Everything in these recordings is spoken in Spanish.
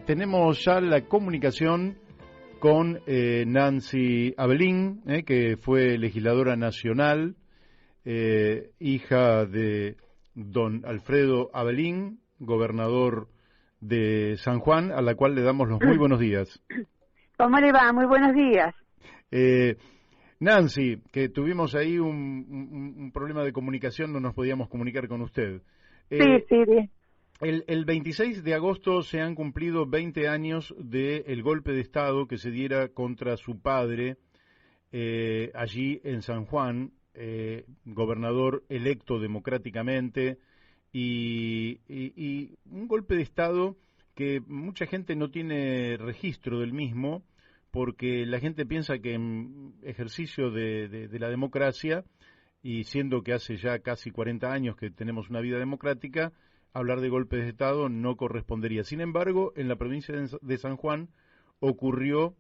tenemos ya la comunicación con Nancy Abelín, que fue legisladora nacional, hija de don Alfredo Abelín, gobernador de San Juan, a la cual le damos los muy buenos días. ¿Cómo le va? Muy buenos días. Nancy, que tuvimos ahí un problema de comunicación, no nos podíamos comunicar con usted. Sí. El 26 de agosto se han cumplido 20 años del golpe de Estado que se diera contra su padre allí en San Juan, gobernador electo democráticamente, y un golpe de Estado que mucha gente no tiene registro del mismo, porque la gente piensa que en ejercicio de la democracia, y siendo que hace ya casi 40 años que tenemos una vida democrática, hablar de golpes de Estado no correspondería. Sin embargo, en la provincia de San Juan ocurrió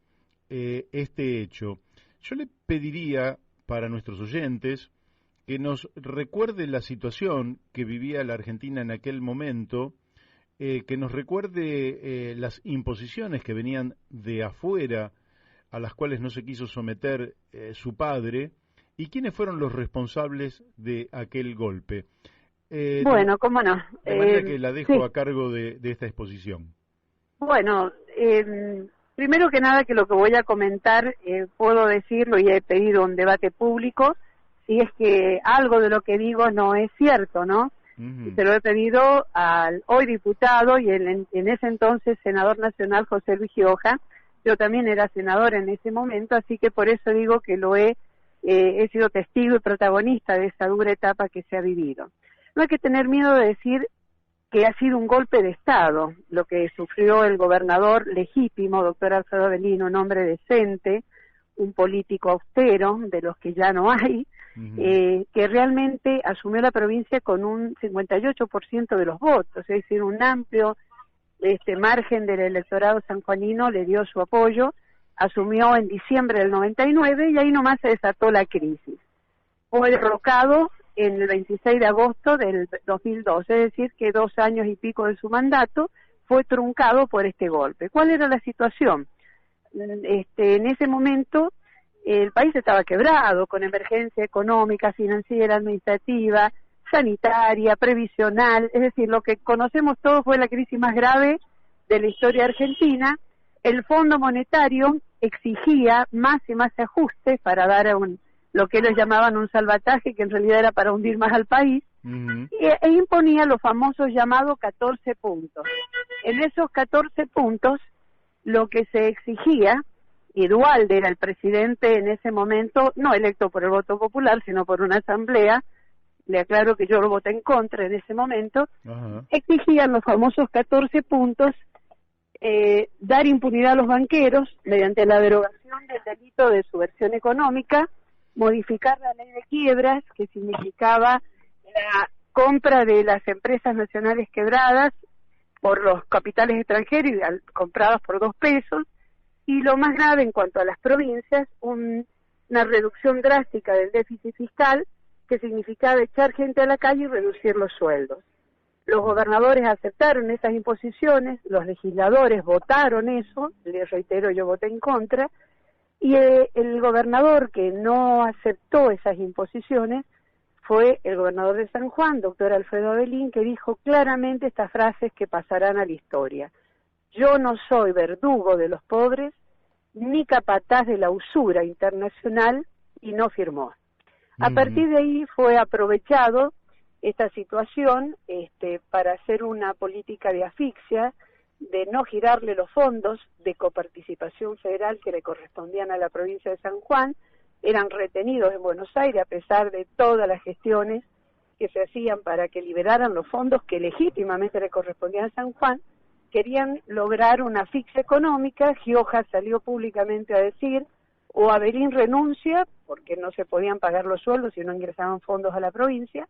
este hecho. Yo le pediría para nuestros oyentes que nos recuerde la situación que vivía la Argentina en aquel momento, que nos recuerde las imposiciones que venían de afuera, a las cuales no se quiso someter su padre, y quiénes fueron los responsables de aquel golpe. Bueno, cómo no. De manera que la dejo a cargo de esta exposición. Bueno, primero que nada que lo que voy a comentar, puedo decirlo y he pedido un debate público, si es que algo de lo que digo no es cierto, ¿no? Y se lo he pedido al hoy diputado y en ese entonces senador nacional José Luis Gioja. Yo también era senador en ese momento, así que por eso digo que he sido testigo y protagonista de esa dura etapa que se ha vivido. No hay que tener miedo de decir que ha sido un golpe de Estado, lo que sufrió el gobernador legítimo, doctor Alfredo Abelín, un hombre decente, un político austero, de los que ya no hay, que realmente asumió la provincia con un 58% de los votos, es decir, un amplio margen del electorado sanjuanino le dio su apoyo, asumió en diciembre del 99 y ahí nomás se desató la crisis. Fue derrocado en el 26 de agosto del 2012, es decir, que 2 años y pico de su mandato fue truncado por este golpe. ¿Cuál era la situación? En ese momento el país estaba quebrado, con emergencia económica, financiera, administrativa, sanitaria, previsional, es decir, lo que conocemos todos fue la crisis más grave de la historia argentina. El Fondo Monetario exigía más y más ajustes para dar lo que ellos llamaban un salvataje, que en realidad era para hundir más al país, e imponía los famosos llamados 14 puntos. En esos 14 puntos, lo que se exigía, y Duhalde era el presidente en ese momento, no electo por el voto popular, sino por una asamblea, le aclaro que yo lo voté en contra en ese momento, exigían los famosos 14 puntos, dar impunidad a los banqueros mediante la derogación del delito de subversión económica, modificar la ley de quiebras, que significaba la compra de las empresas nacionales quebradas por los capitales extranjeros y compradas por 2 pesos, y lo más grave en cuanto a las provincias, una reducción drástica del déficit fiscal, que significaba echar gente a la calle y reducir los sueldos. Los gobernadores aceptaron esas imposiciones, los legisladores votaron eso, les reitero, yo voté en contra, y el gobernador que no aceptó esas imposiciones fue el gobernador de San Juan, doctor Alfredo Abelín, que dijo claramente estas frases que pasarán a la historia. Yo no soy verdugo de los pobres, ni capataz de la usura internacional, y no firmó. A partir de ahí fue aprovechado esta situación para hacer una política de asfixia, de no girarle los fondos de coparticipación federal que le correspondían a la provincia de San Juan, eran retenidos en Buenos Aires a pesar de todas las gestiones que se hacían para que liberaran los fondos que legítimamente le correspondían a San Juan. Querían lograr una asfixia económica. Gioja salió públicamente a decir, o Abelín renuncia, porque no se podían pagar los sueldos si no ingresaban fondos a la provincia,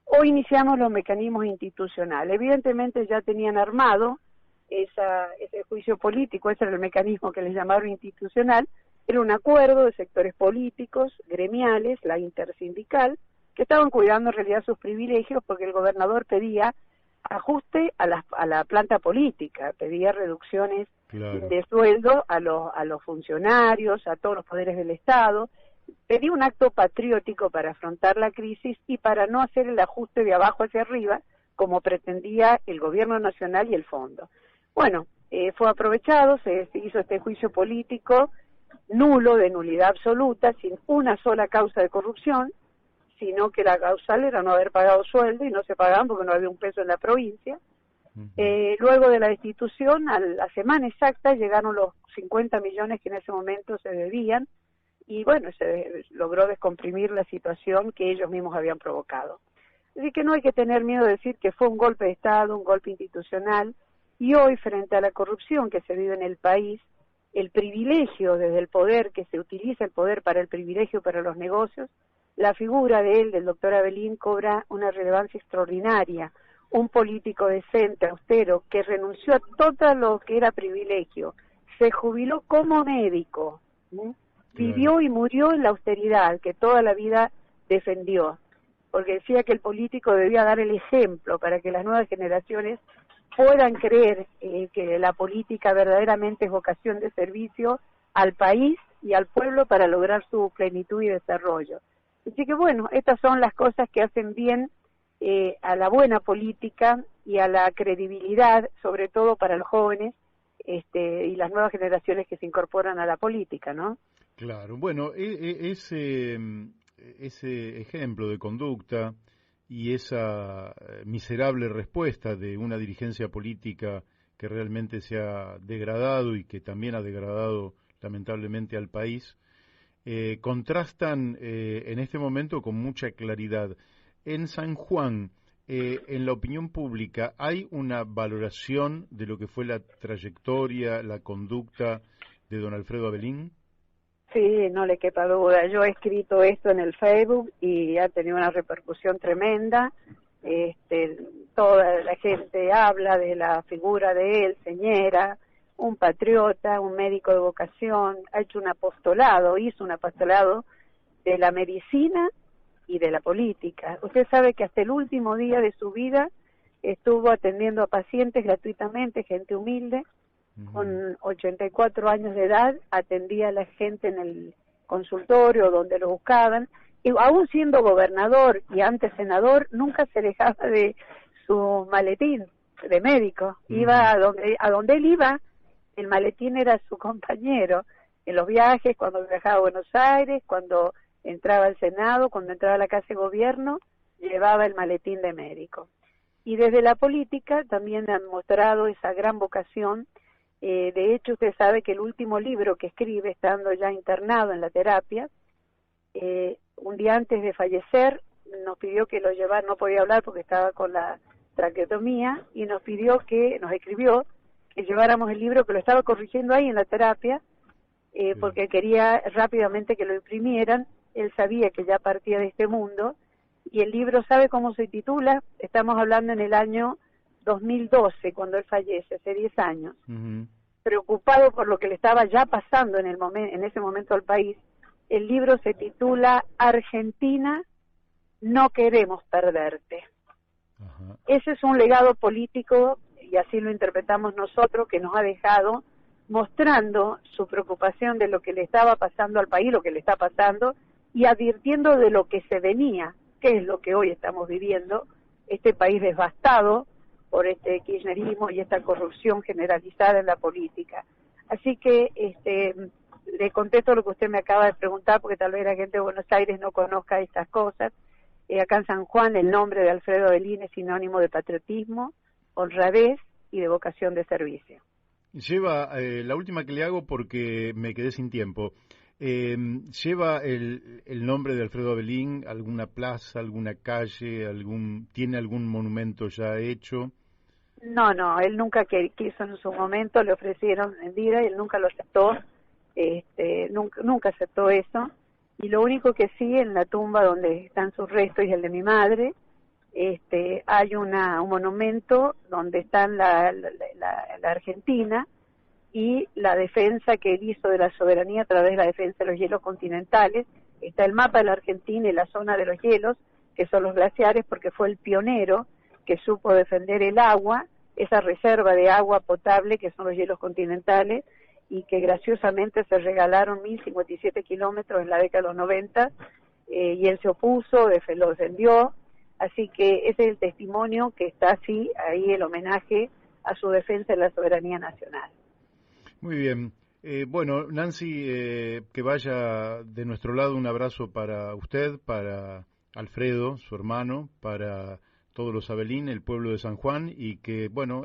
o iniciamos los mecanismos institucionales. Evidentemente ya tenían armado ese juicio político, ese era el mecanismo que les llamaron institucional, era un acuerdo de sectores políticos, gremiales, la intersindical, que estaban cuidando en realidad sus privilegios porque el gobernador pedía ajuste a la planta política, pedía reducciones Claro. de sueldo a los funcionarios, a todos los poderes del Estado, pedía un acto patriótico para afrontar la crisis y para no hacer el ajuste de abajo hacia arriba, como pretendía el gobierno nacional y el fondo. Bueno, fue aprovechado, se hizo este juicio político nulo, de nulidad absoluta, sin una sola causa de corrupción, sino que la causal era no haber pagado sueldo y no se pagaban porque no había un peso en la provincia. Luego de la destitución, a la semana exacta, llegaron los 50 millones que en ese momento se debían y bueno, se logró descomprimir la situación que ellos mismos habían provocado. Así que no hay que tener miedo de decir que fue un golpe de Estado, un golpe institucional, y hoy, frente a la corrupción que se vive en el país, el privilegio desde el poder, que se utiliza el poder para el privilegio para los negocios, la figura de él, del doctor Avelín, cobra una relevancia extraordinaria. Un político decente, austero, que renunció a todo lo que era privilegio, se jubiló como médico, vivió y murió en la austeridad que toda la vida defendió, porque decía que el político debía dar el ejemplo para que las nuevas generaciones puedan creer que la política verdaderamente es vocación de servicio al país y al pueblo para lograr su plenitud y desarrollo. Así que bueno, estas son las cosas que hacen bien a la buena política y a la credibilidad, sobre todo para los jóvenes y las nuevas generaciones que se incorporan a la política, ¿no? Claro, bueno, ese ejemplo de conducta y esa miserable respuesta de una dirigencia política que realmente se ha degradado y que también ha degradado lamentablemente al país, contrastan en este momento con mucha claridad. En San Juan, en la opinión pública, ¿hay una valoración de lo que fue la trayectoria, la conducta de don Alfredo Avelín? Sí, no le quepa duda. Yo he escrito esto en el Facebook y ha tenido una repercusión tremenda. Toda la gente habla de la figura de él, señera, un patriota, un médico de vocación, ha hecho hizo un apostolado de la medicina y de la política. Usted sabe que hasta el último día de su vida estuvo atendiendo a pacientes gratuitamente, gente humilde, con 84 años de edad, atendía a la gente en el consultorio donde lo buscaban, y aún siendo gobernador y antes senador, nunca se dejaba de su maletín de médico. Iba a donde él iba, el maletín era su compañero, en los viajes, cuando viajaba a Buenos Aires, cuando entraba al Senado, cuando entraba a la Casa de Gobierno, llevaba el maletín de médico. Y desde la política también han mostrado esa gran vocación. De hecho, usted sabe que el último libro que escribe, estando ya internado en la terapia, un día antes de fallecer, nos pidió que lo llevara, no podía hablar porque estaba con la traqueotomía, y nos escribió que lleváramos el libro, que lo estaba corrigiendo ahí en la terapia, porque quería rápidamente que lo imprimieran. Él sabía que ya partía de este mundo, y el libro, ¿sabe cómo se titula? Estamos hablando en el año 2012, cuando él fallece, hace 10 años. Preocupado por lo que le estaba ya pasando en ese momento al país, el libro se titula Argentina, no queremos perderte. Ese es un legado político, y así lo interpretamos nosotros, que nos ha dejado mostrando su preocupación de lo que le estaba pasando al país, lo que le está pasando, y advirtiendo de lo que se venía, que es lo que hoy estamos viviendo, este país devastado por este kirchnerismo y esta corrupción generalizada en la política. Así que le contesto lo que usted me acaba de preguntar, porque tal vez la gente de Buenos Aires no conozca estas cosas. Acá en San Juan el nombre de Alfredo Avelín es sinónimo de patriotismo, honradez y de vocación de servicio. Lleva, la última que le hago porque me quedé sin tiempo, ¿lleva el nombre de Alfredo Avelín alguna plaza, alguna calle, tiene algún monumento ya hecho? No, él nunca quiso en su momento, le ofrecieron en vida y él nunca lo aceptó, nunca aceptó eso. Y lo único que sí, en la tumba donde están sus restos y el de mi madre, hay un monumento donde están la Argentina y la defensa que él hizo de la soberanía a través de la defensa de los hielos continentales. Está el mapa de la Argentina y la zona de los hielos, que son los glaciares, porque fue el pionero que supo defender el agua, esa reserva de agua potable que son los hielos continentales, y que graciosamente se regalaron 1057 kilómetros en la década de los 90, y él se opuso, lo defendió, así que ese es el testimonio que está así, ahí el homenaje a su defensa de la soberanía nacional. Muy bien. Bueno, Nancy, que vaya de nuestro lado un abrazo para usted, para Alfredo, su hermano, para todos los Abelín, el pueblo de San Juan, y que, bueno,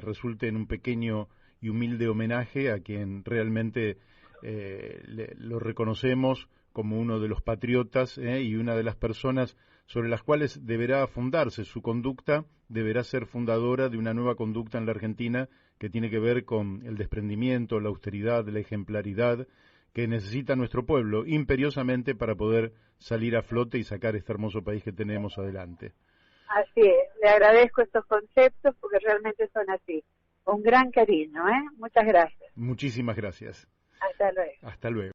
resulte en un pequeño y humilde homenaje a quien realmente lo reconocemos como uno de los patriotas y una de las personas sobre las cuales deberá fundarse su conducta, deberá ser fundadora de una nueva conducta en la Argentina que tiene que ver con el desprendimiento, la austeridad, la ejemplaridad que necesita nuestro pueblo imperiosamente para poder salir a flote y sacar este hermoso país que tenemos adelante. Así es, le agradezco estos conceptos porque realmente son así, con gran cariño, ¿eh? Muchas gracias. Muchísimas gracias. Hasta luego. Hasta luego.